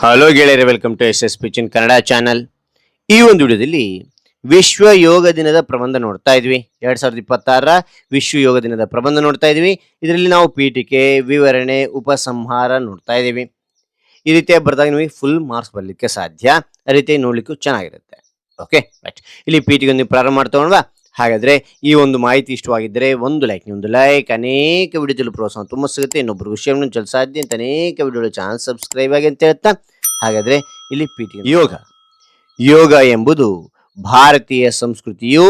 Hello ಗೆಳೆಯರೆ, welcome to S S ಪಿಚಿನ್ Kannada channel. ಈ ಒಂದು ವಿಡಿಯೋದಲ್ಲಿ ವಿಶ್ವ ಯೋಗ ದಿನದ ಪ್ರಬಂಧ ನೋಡ್ತಾ ಇದ್ವಿ. 2026 ವಿಶ್ವ ಯೋಗ ದಿನದ ಪ್ರಬಂಧ ನೋಡ್ತಾ ಇದ್ವಿ. ಇದರಲ್ಲಿ ನಾವು ಪೀಠಿಕೆ, ವಿವರಣೆ, ಉಪಸಂಹಾರ ನೋಡ್ತಾ ಇದ್ದೀವಿ. ಈ ರೀತಿಯ ಬರೆದಾಗ ನಿಮಗೆ ಫುಲ್ ಮಾರ್ಕ್ಸ್ ಬರಲಿಕ್ಕೆ ಸಾಧ್ಯ. ಆ ರೀತಿ ನೋಡ್ಲಿಕ್ಕೂ ಚೆನ್ನಾಗಿರುತ್ತೆ. Okay right. ಇಲ್ಲಿ ಪೀಠಿಕೆ ನೀವು ಪ್ರಾರಂಭ ಮಾಡ್ತೋಣವಾ. ಹಾಗಾದ್ರೆ ಈ ಒಂದು ಮಾಹಿತಿ ಇಷ್ಟವಾಗಿದ್ದರೆ ಒಂದು ಲೈಕ್, ಅನೇಕ ವಿಡಿಯೋದಲ್ಲಿ ಪ್ರೋತ್ಸಾಹ ತುಂಬ ಸಿಗುತ್ತೆ. ಇನ್ನೊಬ್ಬರು ವಿಷಯವನ್ನು ಚಲ ಸಾಧ್ಯ ಅಂತ ಅನೇಕ ವಿಡಿಯೋಗಳು ಚಾನಲ್ ಸಬ್ಸ್ಕ್ರೈಬ್ ಆಗಿ ಅಂತ ಹೇಳ್ತಾ, ಹಾಗಾದ್ರೆ ಇಲ್ಲಿ ಪೀಠಿಕೆ ಯೋಗ ಎಂಬುದು ಭಾರತೀಯ ಸಂಸ್ಕೃತಿಯು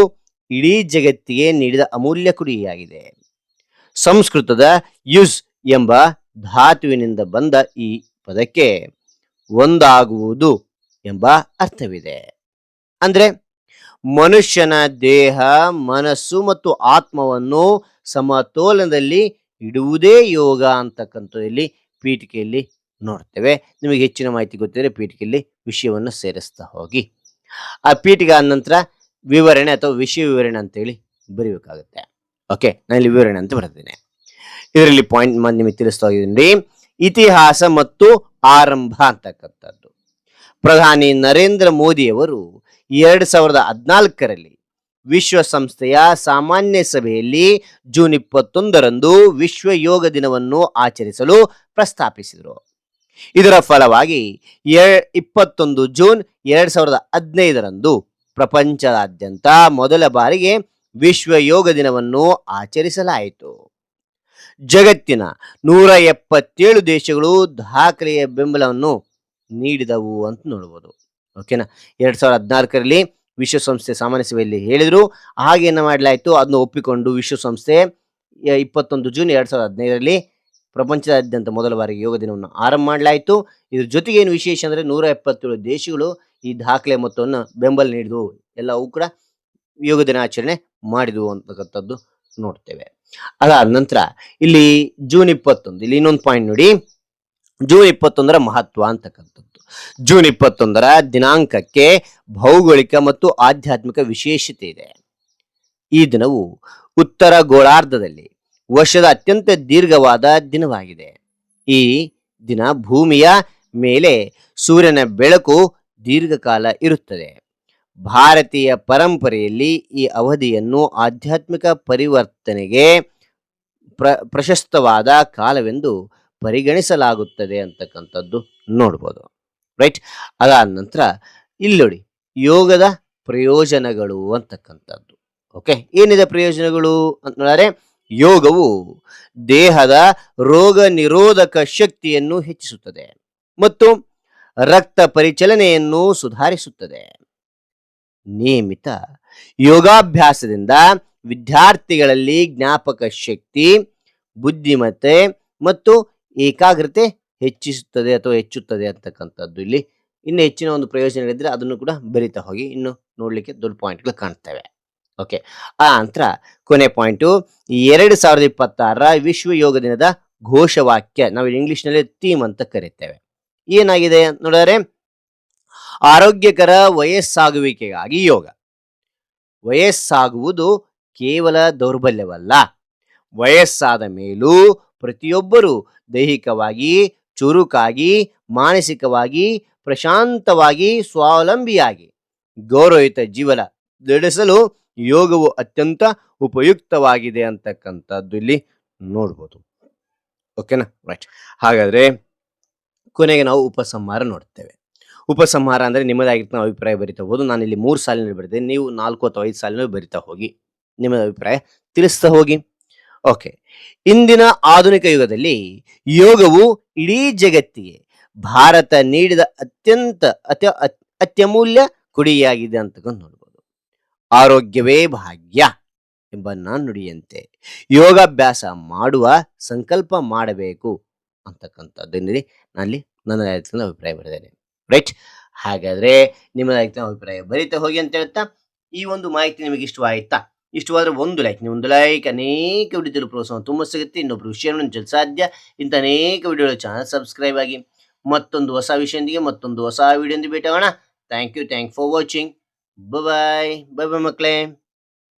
ಇಡೀ ಜಗತ್ತಿಗೆ ನೀಡಿದ ಅಮೂಲ್ಯ ಕೊಡುಗೆಯಾಗಿದೆ. ಸಂಸ್ಕೃತದ ಯುಸ್ ಎಂಬ ಧಾತುವಿನಿಂದ ಬಂದ ಈ ಪದಕ್ಕೆ ಒಂದಾಗುವುದು ಎಂಬ ಅರ್ಥವಿದೆ. ಅಂದ್ರೆ ಮನುಷ್ಯನ ದೇಹ, ಮನಸ್ಸು ಮತ್ತು ಆತ್ಮವನ್ನು ಸಮತೋಲನದಲ್ಲಿ ಇಡುವುದೇ ಯೋಗ ಅಂತಕ್ಕಂಥದ್ದು ಪೀಠಿಕೆಯಲ್ಲಿ ನೋಡ್ತೇವೆ. ನಿಮಗೆ ಹೆಚ್ಚಿನ ಮಾಹಿತಿ ಗೊತ್ತಿದ್ರೆ ಪೀಠಿಕೆಯಲ್ಲಿ ವಿಷಯವನ್ನು ಸೇರಿಸ್ತಾ ಹೋಗಿ. ಆ ಪೀಠಿಕೆ ಆದ ನಂತರ ವಿವರಣೆ ಅಥವಾ ವಿಷಯ ವಿವರಣೆ ಅಂತೇಳಿ ಬರೀಬೇಕಾಗುತ್ತೆ. ಓಕೆ, ನಾನು ಇಲ್ಲಿ ವಿವರಣೆ ಅಂತ ಬರ್ತೀನಿ. ಇದರಲ್ಲಿ ಪಾಯಿಂಟ್ ನಿಮಗೆ ತಿಳಿಸ್ತಾ ಹೋಗಿದ್ದೀನಿ. ಇತಿಹಾಸ ಮತ್ತು ಆರಂಭ ಅಂತಕ್ಕಂಥದ್ದು. ಪ್ರಧಾನಿ ನರೇಂದ್ರ ಮೋದಿಯವರು 2014ರಲ್ಲಿ ವಿಶ್ವಸಂಸ್ಥೆಯ ಸಾಮಾನ್ಯ ಸಭೆಯಲ್ಲಿ ಜೂನ್ 21ರಂದು ವಿಶ್ವ ಯೋಗ ದಿನವನ್ನು ಆಚರಿಸಲು ಪ್ರಸ್ತಾಪಿಸಿದರು. ಇದರ ಫಲವಾಗಿ 21 ಜೂನ್ 2015ರಂದು ಪ್ರಪಂಚದಾದ್ಯಂತ ಮೊದಲ ಬಾರಿಗೆ ವಿಶ್ವ ಯೋಗ ದಿನವನ್ನು ಆಚರಿಸಲಾಯಿತು. ಜಗತ್ತಿನ 177 ದೇಶಗಳು ದಾಖಲೆಯ ಬೆಂಬಲವನ್ನು ನೀಡಿದವು ಅಂತ ನೋಡ್ಬೋದು. ಓಕೆನಾ. 2014ರಲ್ಲಿ ವಿಶ್ವಸಂಸ್ಥೆ ಸಾಮಾನ್ಯ ಸಭೆಯಲ್ಲಿ ಹೇಳಿದ್ರು. ಹಾಗೇನ ಮಾಡಲಾಯಿತು, ಅದನ್ನು ಒಪ್ಪಿಕೊಂಡು ವಿಶ್ವಸಂಸ್ಥೆ 21 ಜೂನ್ 2015ರಲ್ಲಿ ಪ್ರಪಂಚದಾದ್ಯಂತ ಮೊದಲ ಬಾರಿಗೆ ಯೋಗ ದಿನವನ್ನು ಆರಂಭ ಮಾಡಲಾಯಿತು. ಇದ್ರ ಜೊತೆಗೆ ಏನು ವಿಶೇಷ ಅಂದ್ರೆ 177 ದೇಶಗಳು ಈ ದಾಖಲೆ ಮೊತ್ತವನ್ನು ಬೆಂಬಲ ನೀಡಿದ್ವು. ಎಲ್ಲವೂ ಕೂಡ ಯೋಗ ದಿನಾಚರಣೆ ಮಾಡಿದ್ವು ಅಂತಕ್ಕಂಥದ್ದು ನೋಡ್ತೇವೆ. ಅದಾದ ನಂತರ ಇಲ್ಲಿ ಜೂನ್ 21, ಇಲ್ಲಿ ಇನ್ನೊಂದು ಪಾಯಿಂಟ್ ನೋಡಿ. ಜೂನ್ 21ರ ಮಹತ್ವ ಅಂತಕ್ಕಂಥದ್ದು. ಜೂನ್ 21ರ ದಿನಾಂಕಕ್ಕೆ ಭೌಗೋಳಿಕ ಮತ್ತು ಆಧ್ಯಾತ್ಮಿಕ ವಿಶೇಷತೆ ಇದೆ. ಈ ದಿನವು ಉತ್ತರ ಗೋಳಾರ್ಧದಲ್ಲಿ ವರ್ಷದ ಅತ್ಯಂತ ದೀರ್ಘವಾದ ದಿನವಾಗಿದೆ. ಈ ದಿನ ಭೂಮಿಯ ಮೇಲೆ ಸೂರ್ಯನ ಬೆಳಕು ದೀರ್ಘಕಾಲ ಇರುತ್ತದೆ. ಭಾರತೀಯ ಪರಂಪರೆಯಲ್ಲಿ ಈ ಅವಧಿಯನ್ನು ಆಧ್ಯಾತ್ಮಿಕ ಪರಿವರ್ತನೆಗೆ ಪ್ರಶಸ್ತವಾದ ಕಾಲವೆಂದು ಪರಿಗಣಿಸಲಾಗುತ್ತದೆ ಅಂತಕ್ಕಂಥದ್ದು ನೋಡ್ಬೋದು. ರೈಟ್. ಅದಾದ ನಂತರ ಇಲ್ಲಿ ನೋಡಿ, ಯೋಗದ ಪ್ರಯೋಜನಗಳು ಅಂತಕ್ಕಂಥದ್ದು. ಓಕೆ, ಏನಿದೆ ಪ್ರಯೋಜನಗಳು ಅಂತ ನೋಡಿದ್ರೆ, ಯೋಗವು ದೇಹದ ರೋಗ ನಿರೋಧಕ ಶಕ್ತಿಯನ್ನು ಹೆಚ್ಚಿಸುತ್ತದೆ ಮತ್ತು ರಕ್ತ ಪರಿಚಲನೆಯನ್ನು ಸುಧಾರಿಸುತ್ತದೆ. ನಿಯಮಿತ ಯೋಗಾಭ್ಯಾಸದಿಂದ ವಿದ್ಯಾರ್ಥಿಗಳಲ್ಲಿ ಜ್ಞಾಪಕ ಶಕ್ತಿ, ಬುದ್ಧಿಮತ್ತೆ ಮತ್ತು ಏಕಾಗ್ರತೆ ಹೆಚ್ಚುತ್ತದೆ ಅಂತಕ್ಕಂಥದ್ದು. ಇಲ್ಲಿ ಇನ್ನು ಹೆಚ್ಚಿನ ಒಂದು ಪ್ರಯೋಜನಗಳಿದ್ರೆ ಅದನ್ನು ಕೂಡ ಬರಿತಾ ಹೋಗಿ, ಇನ್ನು ನೋಡ್ಲಿಕ್ಕೆ ದೊಡ್ಡ ಪಾಯಿಂಟ್ಗಳು ಕಾಣ್ತವೆ. ಓಕೆ, ಆ ನಂತರ ಕೊನೆ ಪಾಯಿಂಟು 2026ರ ವಿಶ್ವ ಯೋಗ ದಿನದ ಘೋಷವಾಕ್ಯ, ನಾವು ಇಂಗ್ಲಿಷ್ನಲ್ಲಿ ಥೀಮ್ ಅಂತ ಕರಿತೇವೆ. ಏನಾಗಿದೆ ನೋಡಿದ್ರೆ, ಆರೋಗ್ಯಕರ ವಯಸ್ಸಾಗುವಿಕೆಗಾಗಿ ಯೋಗ. ವಯಸ್ಸಾಗುವುದು ಕೇವಲ ದೌರ್ಬಲ್ಯವಲ್ಲ. ವಯಸ್ಸಾದ ಮೇಲೂ ಪ್ರತಿಯೊಬ್ಬರು ದೈಹಿಕವಾಗಿ ಚುರುಕಾಗಿ, ಮಾನಸಿಕವಾಗಿ ಪ್ರಶಾಂತವಾಗಿ, ಸ್ವಾವಲಂಬಿಯಾಗಿ ಗೌರವಯುತ ಜೀವನ ನಡೆಸಲು ಯೋಗವು ಅತ್ಯಂತ ಉಪಯುಕ್ತವಾಗಿದೆ ಅಂತಕ್ಕಂಥದ್ದು ಇಲ್ಲಿ ನೋಡ್ಬೋದು. ಓಕೆನಾ. ರೈಟ್. ಹಾಗಾದ್ರೆ ಕೊನೆಗೆ ನಾವು ಉಪಸಂಹಾರ ನೋಡ್ತೇವೆ. ಉಪಸಂಹಾರ ಅಂದ್ರೆ ನಿಮ್ಮದಾಗಿರ್ತ ಅಭಿಪ್ರಾಯ ಬರಿತಾ ಹೋದು. ನಾನು ಇಲ್ಲಿ 3 ಸಾಲಿನಲ್ಲಿ ಬರೆದೆ, ನೀವು 4 ಅಥವಾ 5 ಸಾಲಿನಲ್ಲಿ ಬರಿತಾ ಹೋಗಿ, ನಿಮ್ಮ ಅಭಿಪ್ರಾಯ ತಿಳಿಸ್ತಾ ಹೋಗಿ. ಓಕೆ, ಇಂದಿನ ಆಧುನಿಕ ಯುಗದಲ್ಲಿ ಯೋಗವು ಇಡೀ ಜಗತ್ತಿಗೆ ಭಾರತ ನೀಡಿದ ಅತ್ಯಮೂಲ್ಯ ಕೊಡುಗೆಯಾಗಿದೆ ಅಂತಕ್ಕಂಥ ನೋಡ್ಬೋದು. ಆರೋಗ್ಯವೇ ಭಾಗ್ಯ ಎಂಬ ನುಡಿಯಂತೆ ಯೋಗಾಭ್ಯಾಸ ಮಾಡುವ ಸಂಕಲ್ಪ ಮಾಡಬೇಕು ಅಂತಕ್ಕಂಥದ್ದನ್ನೇ ನಾನಲ್ಲಿ ನನ್ನ ಅಭಿಪ್ರಾಯ ಬರೆದೇನೆ. ರೈಟ್. ಹಾಗಾದ್ರೆ ನಿಮ್ಮದಾಗಿತ್ತು ಅಭಿಪ್ರಾಯ ಬರೀತಾ ಹೋಗಿ ಅಂತ ಹೇಳ್ತಾ, ಈ ಒಂದು ಮಾಹಿತಿ ನಿಮಗೆ ಇಷ್ಟವಾಯ್ತಾ? ಇಷ್ಟವಾದ್ರೆ ಒಂದು ಲೈಕ್, ಅನೇಕ ವಿಡಿಯೋದಲ್ಲಿ ಪ್ರೋತ್ಸಾಹ ತುಂಬ ಸಿಗುತ್ತೆ. ಇನ್ನೊಬ್ರು ವಿಷಯವನ್ನು ಜಲ್ ಸಾಧ್ಯ ಇಂಥ ಅನೇಕ ವಿಡಿಯೋಗಳು ಚಾನಲ್ ಸಬ್ಸ್ಕ್ರೈಬ್ ಆಗಿ. ಮತ್ತೊಂದು ಹೊಸ ವಿಷಯದೊಂದಿಗೆ ಮತ್ತೊಂದು ಹೊಸ ವಿಡಿಯೋದಿಂದ ಭೇಟಿ ಆಗೋಣ. Thank you for watching. Bye ಮಕ್ಕಳೇ.